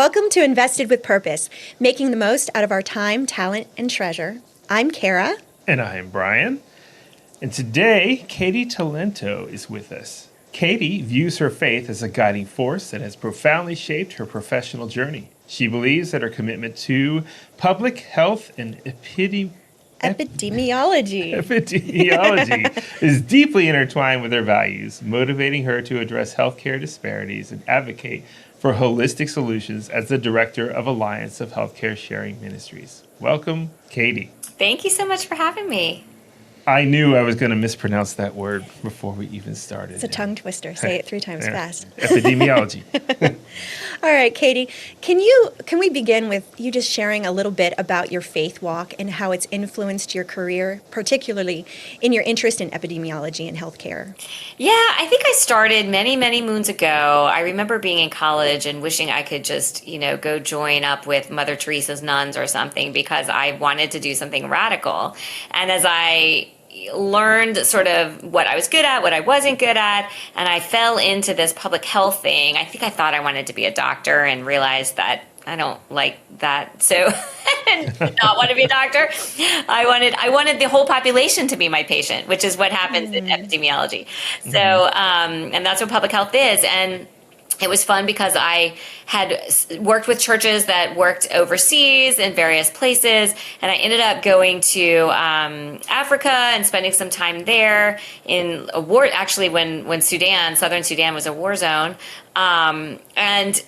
Welcome to Invested with Purpose, making the most out of our time, talent, and treasure. I'm Kara. And I'm Brian. And today, Katy Talento is with us. Katy views her faith as a guiding force that has profoundly shaped her professional journey. She believes that her commitment to public health and Epidemiology is deeply intertwined with her values, motivating her to address healthcare disparities and advocate for holistic solutions as the director of Alliance of Healthcare Sharing Ministries. Welcome, Katy. Thank you so much for having me. I knew I was going to mispronounce that word before we even started. It's a tongue twister. Say it 3 times fast. Epidemiology. All right, Katy, can we begin with you just sharing a little bit about your faith walk and how it's influenced your career, particularly in your interest in epidemiology and healthcare? Yeah, I think I started many, many moons ago. I remember being in college and wishing I could just, go join up with Mother Teresa's nuns or something because I wanted to do something radical. And as I learned sort of what I was good at, what I wasn't good at, and I fell into this public health thing. I think I thought I wanted to be a doctor and realized that I don't like that. So I did not want to be a doctor. I wanted the whole population to be my patient, which is what happens in epidemiology. So, and that's what public health is. And it was fun because I had worked with churches that worked overseas in various places, and I ended up going to Africa and spending some time there in a war. Actually, when southern Sudan was a war zone, and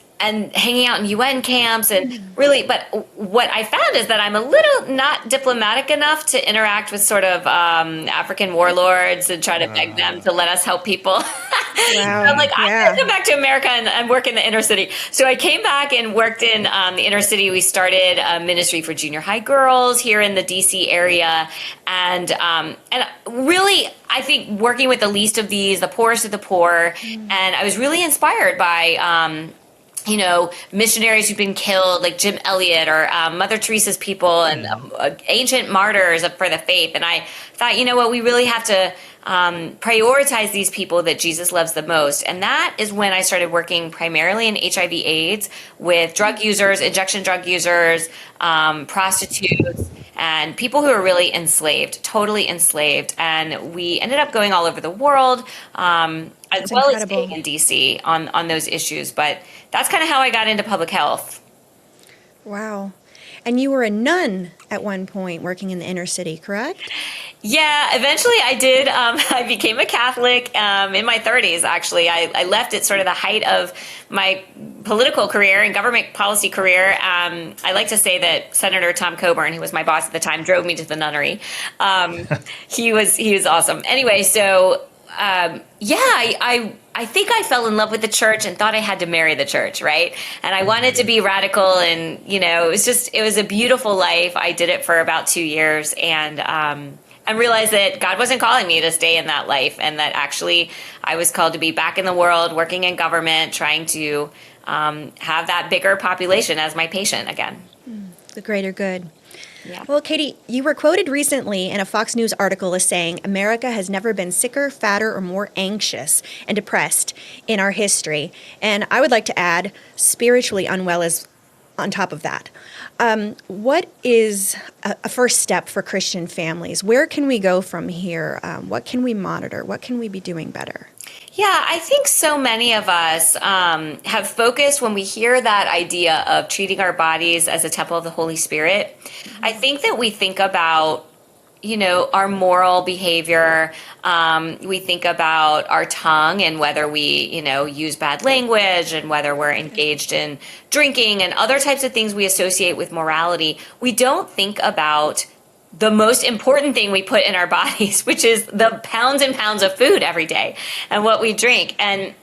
hanging out in UN camps and really, but what I found is that I'm a little not diplomatic enough to interact with sort of African warlords and try to beg them to let us help people. Wow. I'm like, I'm going to come back to America and work in the inner city. So I came back and worked in the inner city. We started a ministry for junior high girls here in the DC area. And really, I think working with the least of these, the poorest of the poor. And I was really inspired by missionaries who've been killed, like Jim Elliot or Mother Teresa's people and ancient martyrs for the faith. And I thought, what, we really have to prioritize these people that Jesus loves the most. And that is when I started working primarily in HIV/AIDS with drug users, injection drug users, prostitutes, and people who are really enslaved, totally enslaved. And we ended up going all over the world, as well as staying in DC on those issues. But that's kind of how I got into public health. Wow. And you were a nun at one point working in the inner city, correct? Yeah, eventually I did. I became a Catholic in my 30s, actually. I left at sort of the height of my political career and government policy career. I like to say that Senator Tom Coburn, who was my boss at the time, drove me to the nunnery. He was awesome. Anyway, so I think I fell in love with the church and thought I had to marry the church, right? And I wanted to be radical, and it was a beautiful life. I did it for about 2 years, and I realized that God wasn't calling me to stay in that life, and that actually I was called to be back in the world, working in government, trying to have that bigger population as my patient again. The greater good. Yeah. Well, Katy, you were quoted recently in a Fox News article as saying, America has never been sicker, fatter, or more anxious and depressed in our history. And I would like to add, spiritually unwell as on top of that. What is a first step for Christian families? Where can we go from here? What can we monitor? What can we be doing better? Yeah, I think so many of us have focused when we hear that idea of treating our bodies as a temple of the Holy Spirit. I think that we think about, our moral behavior. We think about our tongue and whether we, use bad language and whether we're engaged in drinking and other types of things we associate with morality. We don't think about the most important thing we put in our bodies, which is the pounds and pounds of food every day and what we drink. And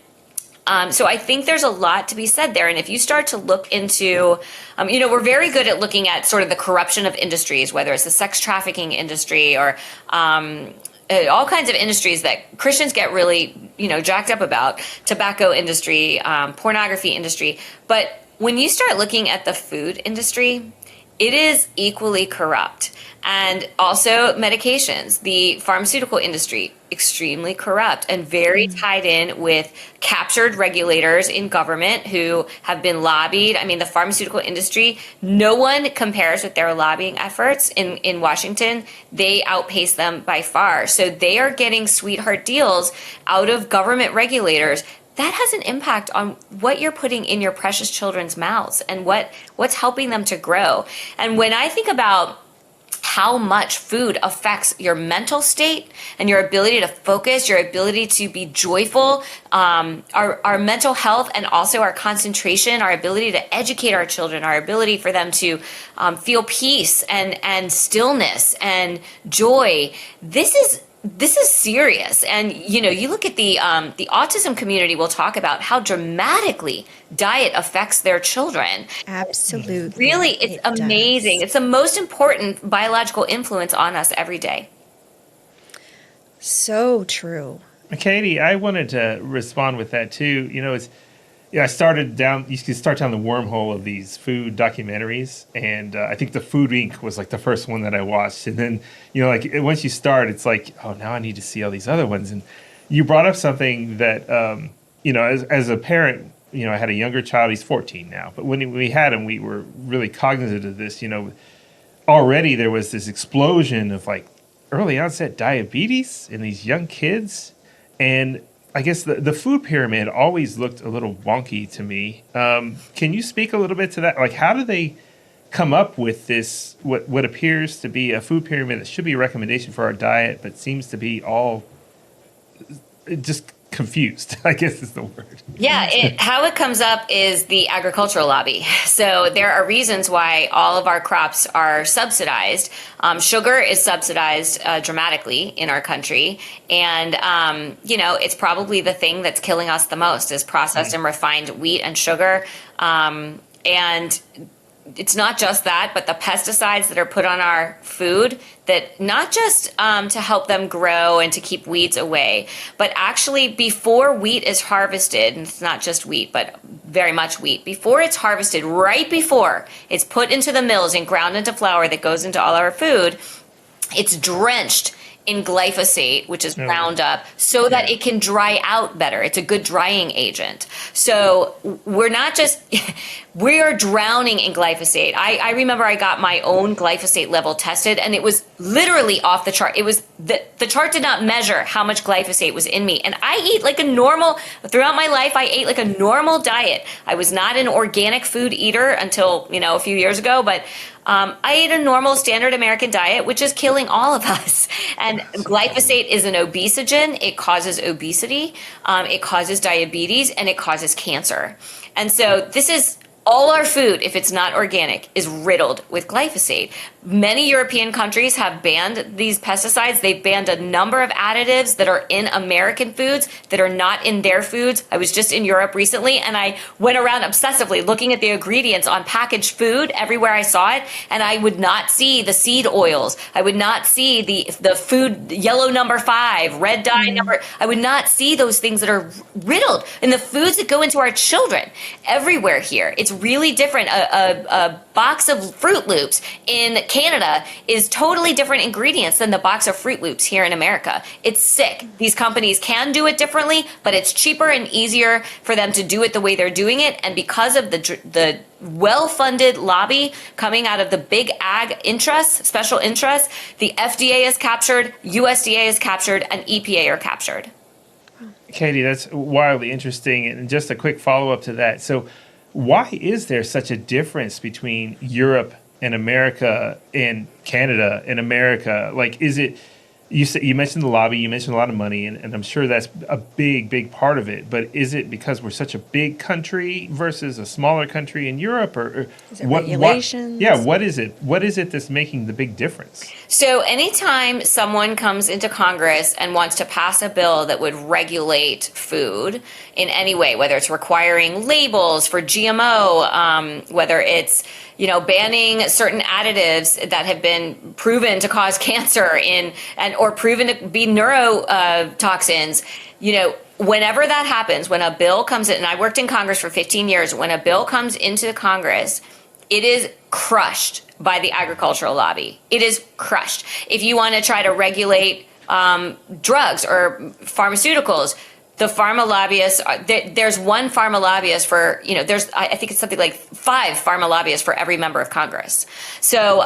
so I think there's a lot to be said there. And if you start to look into, we're very good at looking at sort of the corruption of industries, whether it's the sex trafficking industry or all kinds of industries that Christians get really, jacked up about, tobacco industry, pornography industry. But when you start looking at the food industry, it is equally corrupt. And also medications, the pharmaceutical industry, extremely corrupt and very tied in with captured regulators in government who have been lobbied. I mean, the pharmaceutical industry, no one compares with their lobbying efforts in Washington. They outpace them by far. So they are getting sweetheart deals out of government regulators. That has an impact on what you're putting in your precious children's mouths and what's helping them to grow. And when I think about how much food affects your mental state and your ability to focus, your ability to be joyful, our mental health, and also our concentration, our ability to educate our children, our ability for them to feel peace and stillness and joy. This is serious. And, you look at the autism community will talk about how dramatically diet affects their children. Absolutely. Really, it's amazing. It's the most important biological influence on us every day. So true. Katy, I wanted to respond with that too. I started down. You can start down the wormhole of these food documentaries, and I think the Food Inc. was like the first one that I watched. And then, once you start, it's like, oh, now I need to see all these other ones. And you brought up something that, as a parent, I had a younger child. He's 14 now, but when we had him, we were really cognizant of this. Already there was this explosion of like early onset diabetes in these young kids, and I guess the food pyramid always looked a little wonky to me. Can you speak a little bit to that? Like, how do they come up with this, what appears to be a food pyramid that should be a recommendation for our diet, but seems to be all just confused, I guess is the word. Yeah, how it comes up is the agricultural lobby. So there are reasons why all of our crops are subsidized. Sugar is subsidized dramatically in our country. And, it's probably the thing that's killing us the most is processed and refined wheat and sugar. And it's not just that, but the pesticides that are put on our food that not just to help them grow and to keep weeds away, but actually before wheat is harvested, and it's not just wheat, but very much wheat, before it's harvested, right before it's put into the mills and ground into flour that goes into all our food, it's drenched in glyphosate, which is Roundup, so that it can dry out better. It's a good drying agent. So we're not just, we are drowning in glyphosate. I remember I got my own glyphosate level tested, and it was literally off the chart. It was, the chart did not measure how much glyphosate was in me. And I eat like a normal, throughout my life, I ate like a normal diet. I was not an organic food eater until, a few years ago, but I ate a normal standard American diet, which is killing all of us. And glyphosate is an obesogen. It causes obesity, it causes diabetes, and it causes cancer. And so this is all our food, if it's not organic, is riddled with glyphosate. Many European countries have banned these pesticides. They've banned a number of additives that are in American foods that are not in their foods. I was just in Europe recently, and I went around obsessively looking at the ingredients on packaged food everywhere I saw it, and I would not see the seed oils. I would not see the food yellow number 5, red dye number. I would not see those things that are riddled in the foods that go into our children everywhere here. It's really different. A box of Fruit Loops in Canada is totally different ingredients than the box of Fruit Loops here in America. It's sick. These companies can do it differently, but it's cheaper and easier for them to do it the way they're doing it. And because of the well-funded lobby coming out of the big ag interests, special interests, the FDA is captured, USDA is captured, and EPA are captured. Katy, that's wildly interesting. And just a quick follow-up to that. So why is there such a difference between Europe and America and Canada and America? Like, is it, you mentioned the lobby, you mentioned a lot of money, and I'm sure that's a big part of it. But is it because we're such a big country versus a smaller country in Europe, or is it regulations? What is it? What is it that's making the big difference? So anytime someone comes into Congress and wants to pass a bill that would regulate food in any way, whether it's requiring labels for GMO, whether it's banning certain additives that have been proven to cause cancer or proven to be neurotoxins, whenever that happens, when a bill comes in, and I worked in Congress for 15 years, when a bill comes into Congress, it is crushed by the agricultural lobby. It is crushed. If you want to try to regulate drugs or pharmaceuticals, the pharma lobbyists, there's one pharma lobbyist for, I think it's something like 5 pharma lobbyists for every member of Congress. So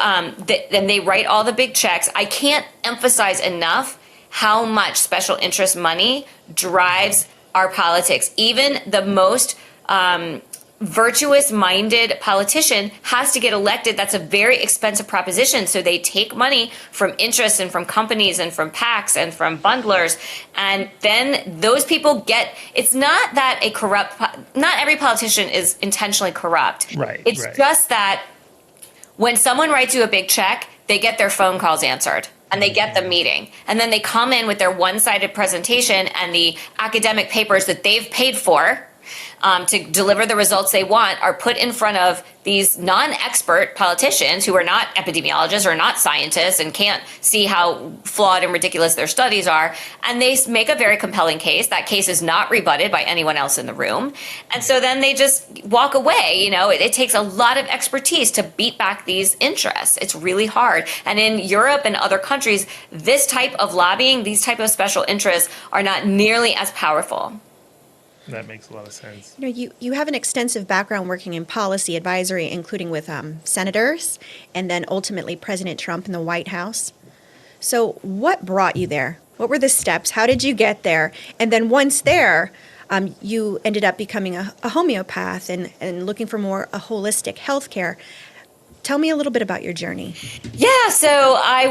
then they write all the big checks. I can't emphasize enough how much special interest money drives our politics. Even the most virtuous-minded politician has to get elected. That's a very expensive proposition. So they take money from interests and from companies and from PACs and from bundlers. And then those people it's not that not every politician is intentionally corrupt. Right. It's just that when someone writes you a big check, they get their phone calls answered. And they get the meeting. And then they come in with their one-sided presentation and the academic papers that they've paid for to deliver the results they want are put in front of these non-expert politicians who are not epidemiologists or not scientists and can't see how flawed and ridiculous their studies are. And they make a very compelling case. That case is not rebutted by anyone else in the room. And so then they just walk away. It takes a lot of expertise to beat back these interests. It's really hard. And in Europe and other countries, this type of lobbying, these type of special interests are not nearly as powerful. That makes a lot of sense. You have an extensive background working in policy advisory, including with senators and then ultimately President Trump in the White House. So what brought you there? What were the steps? How did you get there? And then once there, you ended up becoming a homeopath and looking for more a holistic healthcare. Tell me a little bit about your journey. Yeah, so I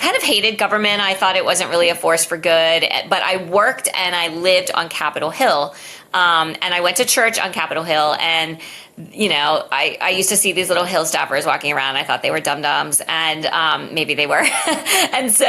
kind of hated government. I thought it wasn't really a force for good, but I worked and I lived on Capitol Hill. And I went to church on Capitol Hill, and I used to see these little Hill staffers walking around. I thought they were dum-dums, and maybe they were. And so,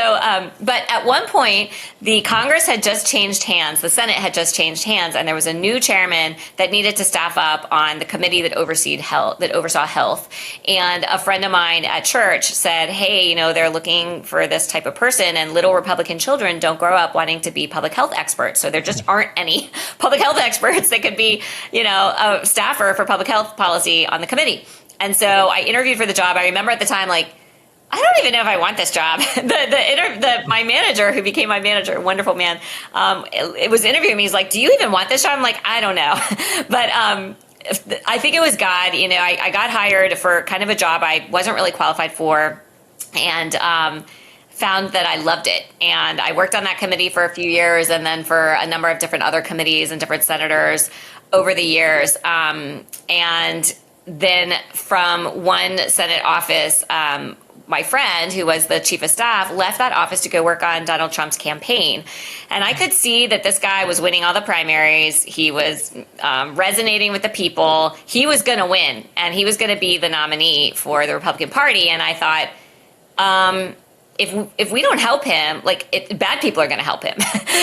but at one point, the Congress had just changed hands. The Senate had just changed hands, and there was a new chairman that needed to staff up on the committee that oversaw health. And a friend of mine at church said, hey, they're looking for this type of person, and little Republican children don't grow up wanting to be public health experts. So there just aren't any public health experts that could be, a staffer for public health policy on the committee. And so I interviewed for the job. I remember at the time, I don't even know if I want this job. My manager, who became my manager, wonderful man, it was interviewing me. He's like, do you even want this job? I'm like, I don't know. But I think it was God. I got hired for kind of a job I wasn't really qualified for, and found that I loved it. And I worked on that committee for a few years, and then for a number of different other committees and different senators over the years. And then from one Senate office, my friend, who was the chief of staff, left that office to go work on Donald Trump's campaign. And I could see that this guy was winning all the primaries. He was resonating with the people. He was going to win, and he was going to be the nominee for the Republican Party. And I thought, if we don't help him, bad people are going to help him.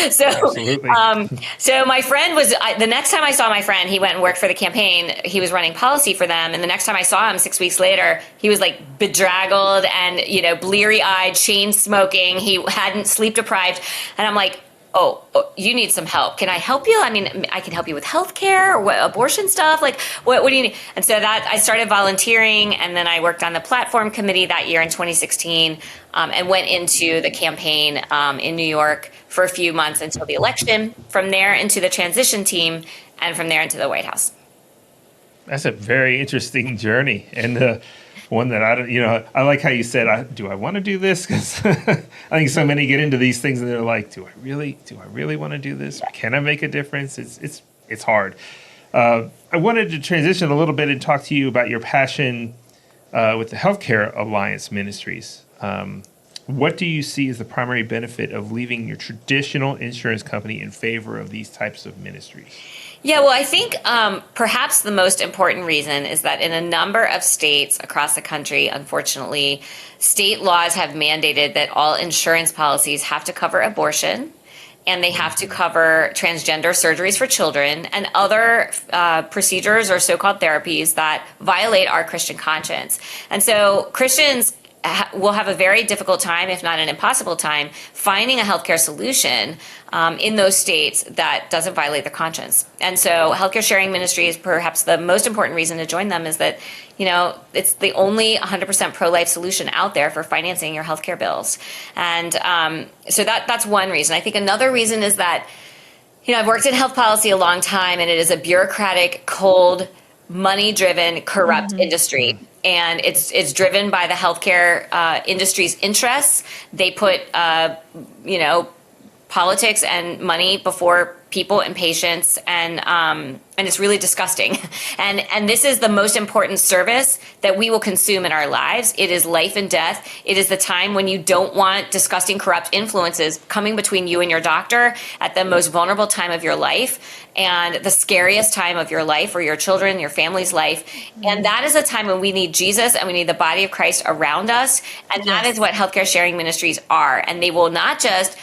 So my friend the next time I saw my friend, he went and worked for the campaign. He was running policy for them. And the next time I saw him 6 weeks later, he was bedraggled and, bleary eyed, chain smoking. He hadn't sleep deprived. And I'm like, oh, you need some help. Can I help you? I mean, I can help you with healthcare or abortion stuff. What do you need? And so that I started volunteering, and then I worked on the platform committee that year in 2016, and went into the campaign in New York for a few months until the election. From there into the transition team, and from there into the White House. That's a very interesting journey, and one that I like how you said, do I want to do this? Because I think so many get into these things and they're like, do I really want to do this? Or can I make a difference? It's hard. I wanted to transition a little bit and talk to you about your passion with the Healthcare Alliance Ministries. What do you see as the primary benefit of leaving your traditional insurance company in favor of these types of ministries? Yeah, well, I think perhaps the most important reason is that in a number of states across the country, unfortunately, state laws have mandated that all insurance policies have to cover abortion, and they have to cover transgender surgeries for children and other procedures or so-called therapies that violate our Christian conscience. And so Christians will have a very difficult time, if not an impossible time, finding a healthcare solution in those states that doesn't violate their conscience. And so healthcare sharing ministries, perhaps the most important reason to join them is that, it's the only 100% pro-life solution out there for financing your healthcare bills. And so that's one reason. I think another reason is that, I've worked in health policy a long time, and it is a bureaucratic, cold, money-driven, corrupt industry. And it's driven by the healthcare industry's interests. They put, politics and money before people and patients, and it's really disgusting. And this is the most important service that we will consume in our lives. It is life and death. It is the time when you don't want disgusting, corrupt influences coming between you and your doctor at the most vulnerable time of your life and the scariest time of your life or your children, your family's life. And that is a time when we need Jesus and we need the body of Christ around us. And that is what healthcare sharing ministries are. And they will not just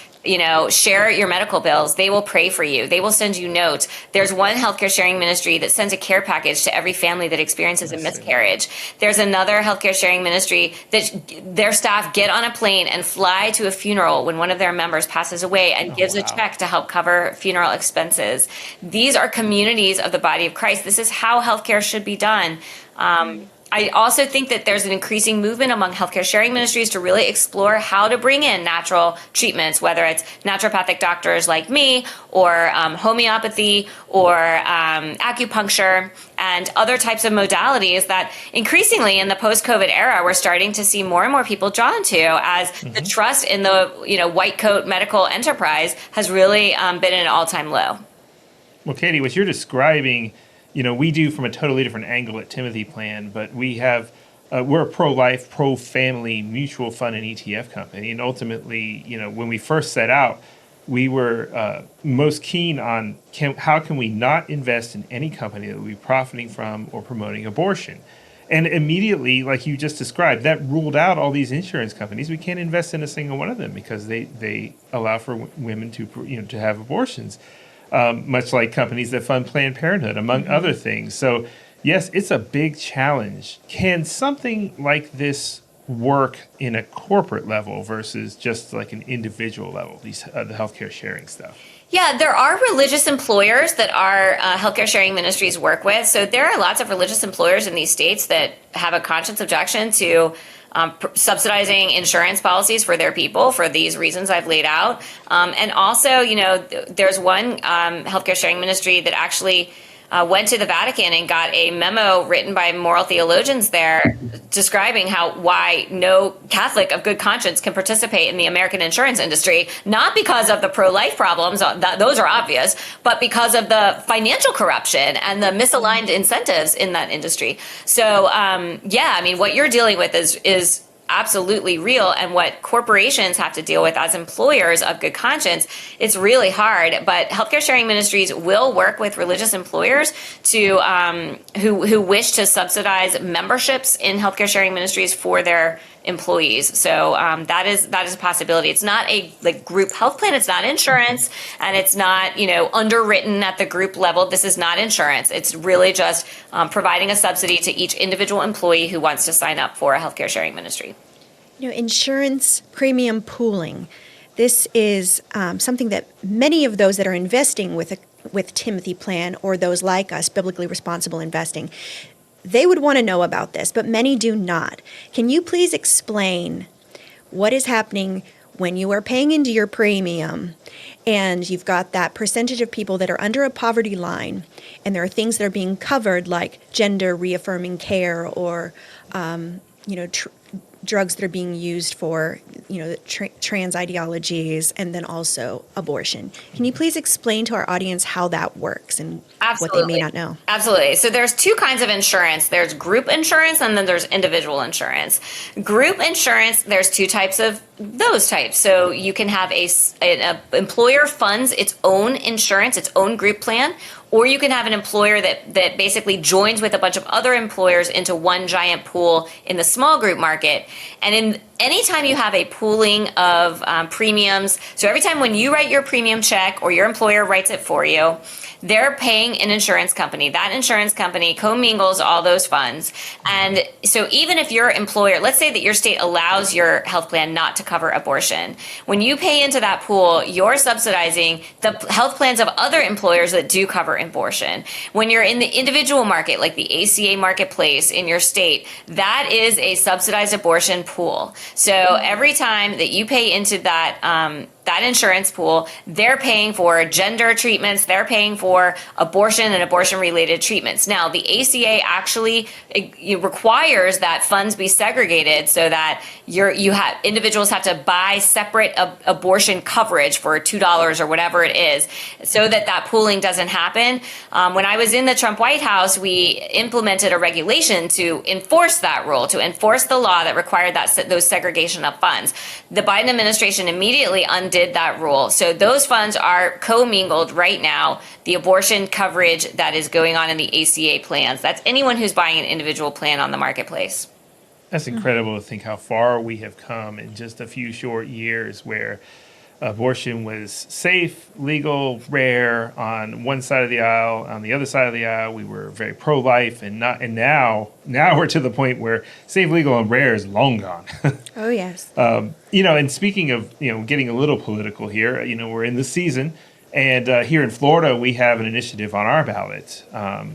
share your medical bills. They will pray for you. They will send you notes. There's one healthcare sharing ministry that sends a care package to every family that experiences a miscarriage. There's another healthcare sharing ministry that their staff get on a plane and fly to a funeral when one of their members passes away and gives a check to help cover funeral expenses. These are communities of the body of Christ. This is how healthcare should be done. I also think that there's an increasing movement among healthcare sharing ministries to really explore how to bring in natural treatments, whether it's naturopathic doctors like me or homeopathy or acupuncture and other types of modalities that increasingly in the post-COVID era, we're starting to see more and more people drawn to as the trust in the white coat medical enterprise has really been at an all-time low. Well, Katy, what you're describing, we do from a totally different angle at Timothy Plan, but we're a pro-life, pro-family mutual fund and ETF company. And ultimately, when we first set out, we were most keen on how can we not invest in any company that will be profiting from or promoting abortion. And immediately, like you just described, that ruled out all these insurance companies. We can't invest in a single one of them because they allow for women to have abortions. Much like companies that fund Planned Parenthood, among other things. So, yes, it's a big challenge. Can something like this work in a corporate level versus just like an individual level, the healthcare sharing stuff? Yeah, there are religious employers that our healthcare sharing ministries work with. So there are lots of religious employers in these states that have a conscience objection to subsidizing insurance policies for their people for these reasons I've laid out. And also, there's one healthcare sharing ministry that actually went to the Vatican and got a memo written by moral theologians there describing why no Catholic of good conscience can participate in the American insurance industry, not because of the pro-life problems, those are obvious, but because of the financial corruption and the misaligned incentives in that industry. So, what you're dealing with is absolutely real, and what corporations have to deal with as employers of good conscience, it's really hard. But healthcare sharing ministries will work with religious employers to who wish to subsidize memberships in healthcare sharing ministries for their employees. So that is a possibility. It's not a group health plan. It's not insurance, and it's not underwritten at the group level. This is not insurance. It's really just providing a subsidy to each individual employee who wants to sign up for a healthcare sharing ministry. Insurance premium pooling. This is something that many of those that are investing with Timothy Plan or those like us, biblically responsible investing, they would want to know about this, but many do not. Can you please explain what is happening when you are paying into your premium and you've got that percentage of people that are under a poverty line, and there are things that are being covered like gender reaffirming care or drugs that are being used for, trans ideologies, and then also abortion. Can you please explain to our audience how that works and what they may not know? Absolutely. So there's two kinds of insurance. There's group insurance, and then there's individual insurance. Group insurance, there's two types of those types. So you can have an employer funds its own insurance, its own group plan, or you can have an employer that basically joins with a bunch of other employers into one giant pool in the small group market. And in anytime you have a pooling of premiums, so every time when you write your premium check or your employer writes it for you, they're paying an insurance company. That insurance company commingles all those funds. And so even if your employer, let's say that your state allows your health plan not to cover abortion, when you pay into that pool, you're subsidizing the health plans of other employers that do cover abortion. When you're in the individual market, like the ACA marketplace in your state, that is a subsidized abortion pool. So every time that you pay into that insurance pool, they're paying for gender treatments, they're paying for abortion and abortion-related treatments. Now, the ACA actually requires that funds be segregated so that individuals have to buy separate abortion coverage for $2 or whatever it is, so that pooling doesn't happen. When I was in the Trump White House, we implemented a regulation to enforce that rule, to enforce the law that required those segregation of funds. The Biden administration immediately undid that rule. So those funds are commingled right now, the abortion coverage that is going on in the ACA plans. That's anyone who's buying an individual plan on the marketplace. That's incredible to think how far we have come in just a few short years, where abortion was safe, legal, rare on one side of the aisle. On the other side of the aisle, we were very pro-life, and now we're to the point where safe, legal, and rare is long gone. Oh, yes. And speaking of, getting a little political here, we're in the season, and here in Florida, we have an initiative on our ballot.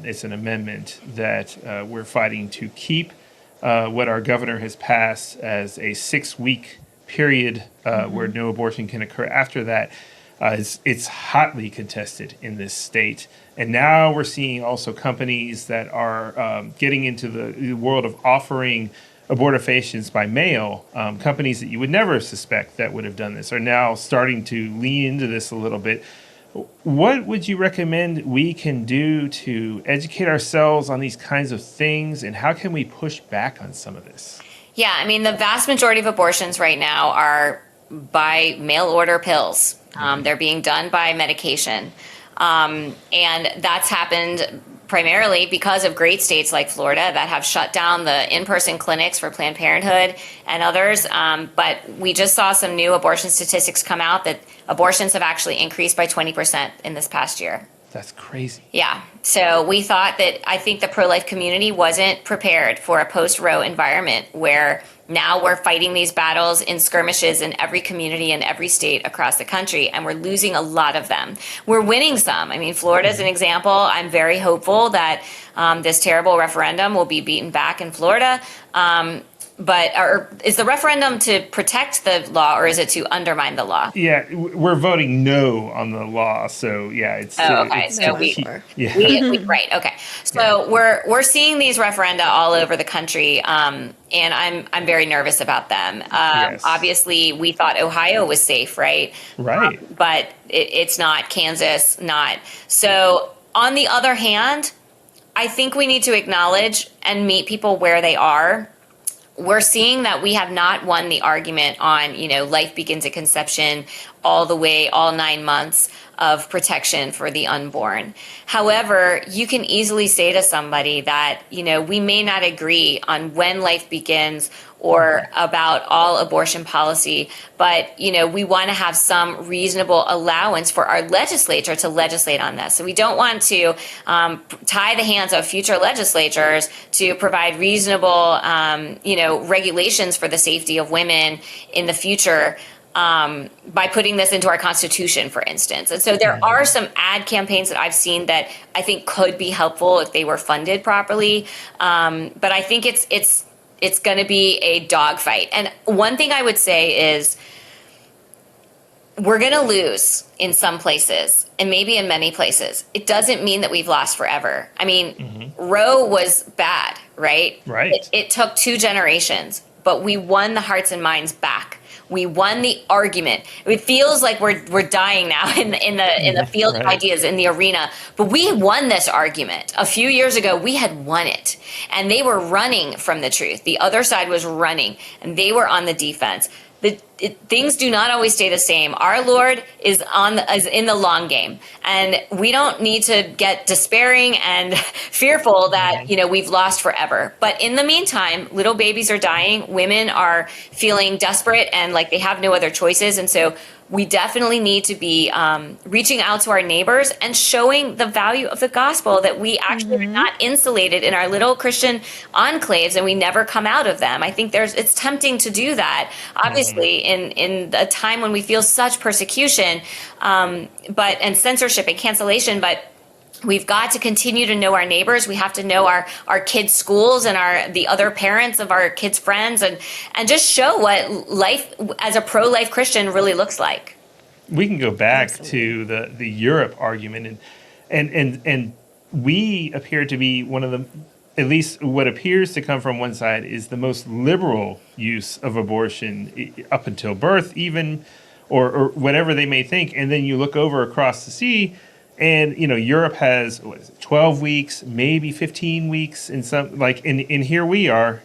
It's an amendment that we're fighting to keep what our governor has passed as a 6-week period where no abortion can occur after that. It's hotly contested in this state. And now we're seeing also companies that are getting into the world of offering abortifacients by mail. Companies that you would never suspect that would have done this are now starting to lean into this a little bit. What would you recommend we can do to educate ourselves on these kinds of things, and how can we push back on some of this? Yeah, I mean, the vast majority of abortions right now are by mail order pills. They're being done by medication. And that's happened primarily because of great states like Florida that have shut down the in-person clinics for Planned Parenthood and others. But we just saw some new abortion statistics come out that abortions have actually increased by 20% in this past year. That's crazy. Yeah. So I think the pro-life community wasn't prepared for a post-Roe environment where now we're fighting these battles in skirmishes in every community in every state across the country, and we're losing a lot of them. We're winning some. I mean, Florida is an example. I'm very hopeful that this terrible referendum will be beaten back in Florida. Or is the referendum to protect the law, or is it to undermine the law? Yeah, we're voting no on the law, so yeah, it's. Oh, okay. Right. Okay. So we're seeing these referenda all over the country, and I'm very nervous about them. Yes. Obviously, we thought Ohio was safe, right? Right. But it's not. Kansas, not. So on the other hand, I think we need to acknowledge and meet people where they are. We're seeing that we have not won the argument on, life begins at conception all 9 months of protection for the unborn. However, you can easily say to somebody that, we may not agree on when life begins or about all abortion policy, but, we want to have some reasonable allowance for our legislature to legislate on this. So we don't want to tie the hands of future legislatures to provide reasonable, regulations for the safety of women in the future by putting this into our Constitution, for instance. And so there are some ad campaigns that I've seen that I think could be helpful if they were funded properly. But I think it's going to be a dogfight. And one thing I would say is we're going to lose in some places and maybe in many places. It doesn't mean that we've lost forever. I mean, Roe was bad, right? Right. It took 2 generations, but we won the hearts and minds back. We won the argument. It feels like we're dying now in the field of ideas, in the arena. But we won this argument. A few years ago, we had won it. And they were running from the truth. The other side was running, and they were on the defense. things do not always stay the same. Our Lord is in the long game, and we don't need to get despairing and fearful that we've lost forever. But in the meantime, little babies are dying, women are feeling desperate and like they have no other choices, and so we definitely need to be reaching out to our neighbors and showing the value of the gospel, that we actually are not insulated in our little Christian enclaves and we never come out of them. I think it's tempting to do that, obviously, in a time when we feel such persecution and censorship and cancellation, but we've got to continue to know our neighbors. We have to know our kids' schools and the other parents of our kids' friends, and just show what life as a pro-life Christian really looks like. We can go back to the Europe argument, and we appear to be one of the, at least what appears to come from one side, is the most liberal use of abortion up until birth, even, or whatever they may think. And then you look over across the sea, and Europe has 12 weeks, maybe 15 weeks in some, like, and here we are,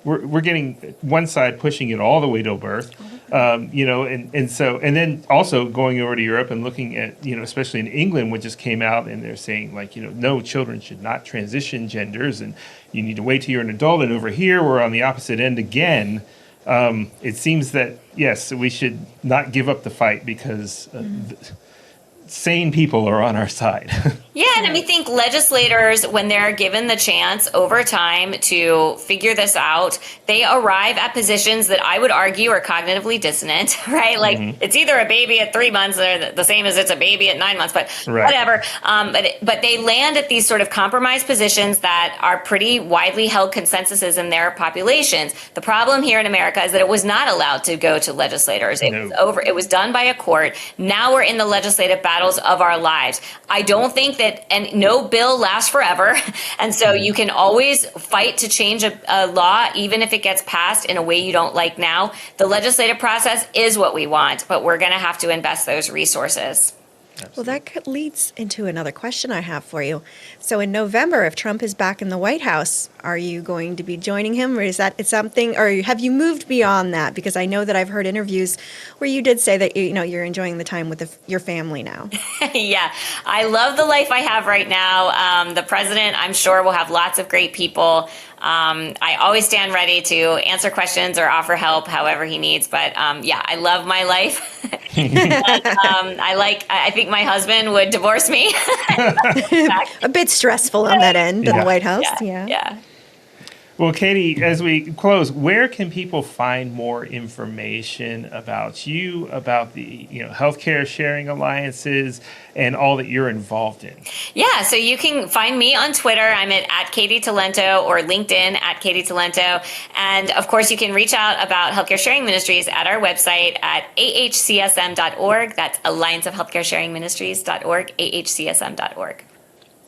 we're getting one side pushing it all the way to birth, and then also going over to Europe and looking at, especially in England, what just came out, and they're saying like, no, children should not transition genders, and you need to wait till you're an adult. And over here, we're on the opposite end again. It seems that, yes, we should not give up the fight because sane people are on our side. Yeah, and I think legislators, when they're given the chance over time to figure this out, they arrive at positions that I would argue are cognitively dissonant, right? Like it's either a baby at 3 months or the same as it's a baby at 9 months, but whatever. But they land at these sort of compromised positions that are pretty widely held consensuses in their populations. The problem here in America is that it was not allowed to go to legislators. It was over. It was done by a court. Now we're in the legislative battles of our lives. I don't think that, and no bill lasts forever. And so you can always fight to change a law, even if it gets passed in a way you don't like now. The legislative process is what we want, but we're going to have to invest those resources. Well, that leads into another question I have for you. So in November, if Trump is back in the White House, are you going to be joining him, or is that something, or have you moved beyond that? Because I know that I've heard interviews where you did say that you're enjoying the time with your family now. Yeah, I love the life I have right now. The president, I'm sure, will have lots of great people. I always stand ready to answer questions or offer help however he needs. But yeah, I love my life. And, I think my husband would divorce me. A bit stressful on that end in the White House. Yeah. Well, Katy, as we close, where can people find more information about you, about the healthcare sharing alliances, and all that you're involved in? Yeah, so you can find me on Twitter. I'm at Katy Talento, or LinkedIn at Katy Talento. And of course, you can reach out about Healthcare Sharing Ministries at our website at ahcsm.org. That's Alliance of Healthcare Sharing Ministries.org, ahcsm.org.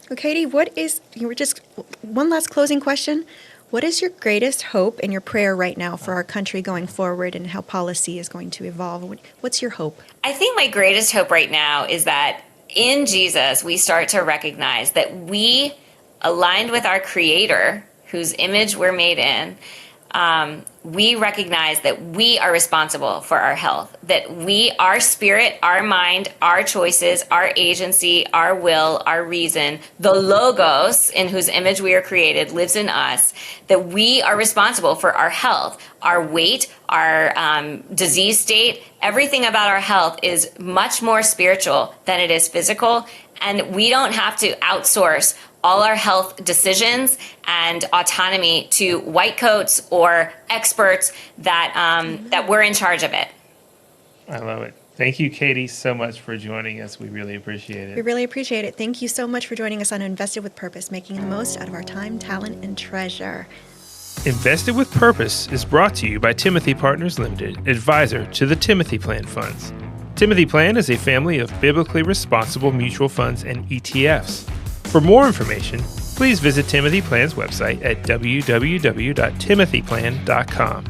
Well, Katy, one last closing question. What is your greatest hope and your prayer right now for our country going forward, and how policy is going to evolve? What's your hope? I think my greatest hope right now is that in Jesus, we start to recognize that we, aligned with our Creator, whose image we're made in, we recognize that we are responsible for our health, that our spirit, our mind, our choices, our agency, our will, our reason, the logos in whose image we are created lives in us, that we are responsible for our health, our weight, our disease state. Everything about our health is much more spiritual than it is physical, and we don't have to outsource all our health decisions and autonomy to white coats or experts that we're in charge of it. I love it. Thank you, Katy, so much for joining us. We really appreciate it. We really appreciate it. Thank you so much for joining us on Invested with Purpose, making the most out of our time, talent, and treasure. Invested with Purpose is brought to you by Timothy Partners Limited, advisor to the Timothy Plan Funds. Timothy Plan is a family of biblically responsible mutual funds and ETFs. For more information, please visit Timothy Plan's website at www.timothyplan.com.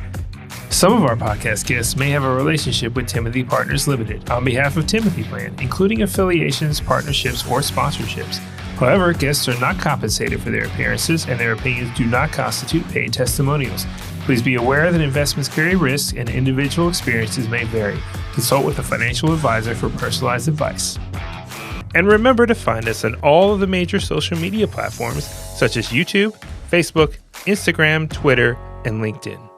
Some of our podcast guests may have a relationship with Timothy Partners Limited on behalf of Timothy Plan, including affiliations, partnerships, or sponsorships. However, guests are not compensated for their appearances, and their opinions do not constitute paid testimonials. Please be aware that investments carry risks and individual experiences may vary. Consult with a financial advisor for personalized advice. And remember to find us on all of the major social media platforms such as YouTube, Facebook, Instagram, Twitter, and LinkedIn.